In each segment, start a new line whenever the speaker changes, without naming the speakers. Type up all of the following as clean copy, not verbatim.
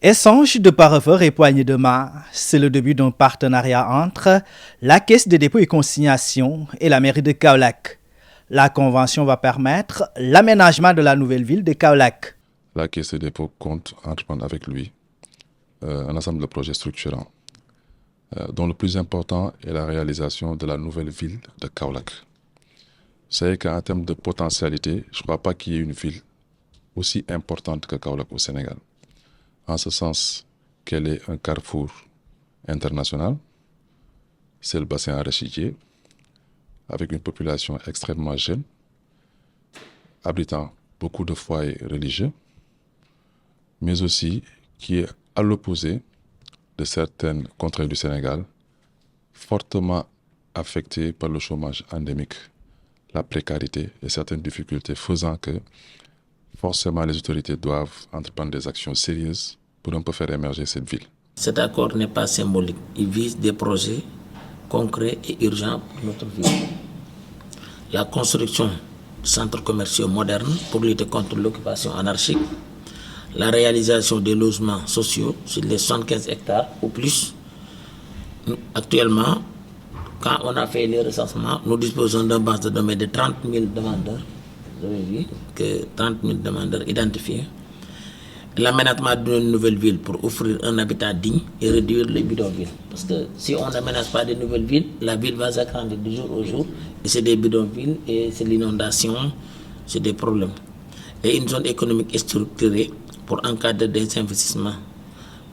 Échange de parfums et poignées de main, c'est le début d'un partenariat entre la Caisse de dépôt et consignation et la mairie de Kaolack. La convention va permettre l'aménagement de la nouvelle ville de Kaolack.
La Caisse de dépôt compte entreprendre avec lui un ensemble de projets structurants, dont le plus important est la réalisation de la nouvelle ville de Kaolack. C'est qu'en termes de potentialité, je ne crois pas qu'il y ait une ville aussi importante que Kaolack au Sénégal. En ce sens qu'elle est un carrefour international, c'est le bassin arachidier, avec une population extrêmement jeune, abritant beaucoup de foyers religieux, mais aussi qui est à l'opposé de certaines contrées du Sénégal, fortement affectées par le chômage endémique, la précarité et certaines difficultés, faisant que forcément les autorités doivent entreprendre des actions sérieuses pour un peu faire émerger cette ville.
Cet accord n'est pas symbolique, il vise des projets concrets et urgents pour notre ville. La construction de centres commerciaux modernes pour lutter contre l'occupation anarchique, la réalisation des logements sociaux sur les 75 hectares ou plus. Actuellement, quand on a fait les recensements, nous disposons d'un base de données de 30 000 demandeurs. Vous avez vu que 30 000 demandeurs identifiés. L'aménagement d'une nouvelle ville pour offrir un habitat digne et réduire les bidonvilles. Parce que si on n'aménage pas de nouvelles villes, la ville va s'agrandir de jour au jour. Et c'est des bidonvilles, et c'est l'inondation, c'est des problèmes. Et une zone économique structurée pour encadrer des investissements,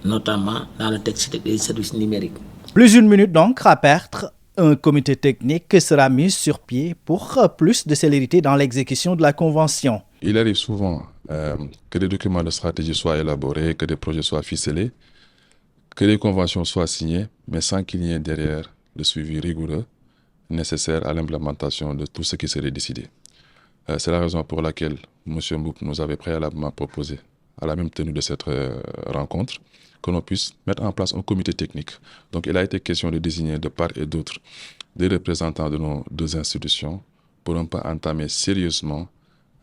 notamment dans le textile et les services numériques.
Plus d'une minute donc à perdre. Un comité technique sera mis sur pied pour plus de célérité dans l'exécution de la convention.
Il arrive souvent que des documents de stratégie soient élaborés, que des projets soient ficelés, que des conventions soient signées, mais sans qu'il y ait derrière le suivi rigoureux nécessaire à l'implémentation de tout ce qui serait décidé. C'est la raison pour laquelle M. Mboup nous avait préalablement proposé, à la même tenue de cette rencontre, que l'on puisse mettre en place un comité technique. Donc il a été question de désigner de part et d'autre des représentants de nos deux institutions pour un peu entamer sérieusement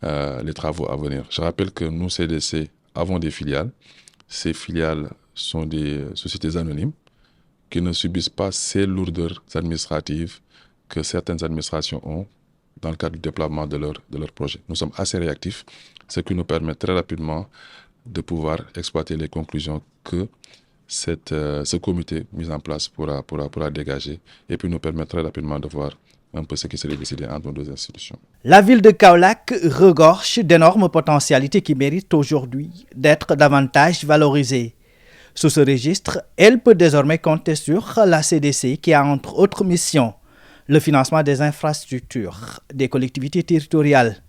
les travaux à venir. Je rappelle que nous, CDC, avons des filiales. Ces filiales sont des sociétés anonymes qui ne subissent pas ces lourdeurs administratives que certaines administrations ont dans le cadre du déploiement de leur projet. Nous sommes assez réactifs, ce qui nous permet très rapidement de pouvoir exploiter les conclusions que ce comité mis en place pourra dégager et puis nous permettre très rapidement de voir un peu ce qui serait décidé entre nos deux institutions.
La ville de Kaolack regorge d'énormes potentialités qui méritent aujourd'hui d'être davantage valorisées. Sous ce registre, elle peut désormais compter sur la CDC qui a entre autres missions le financement des infrastructures des collectivités territoriales.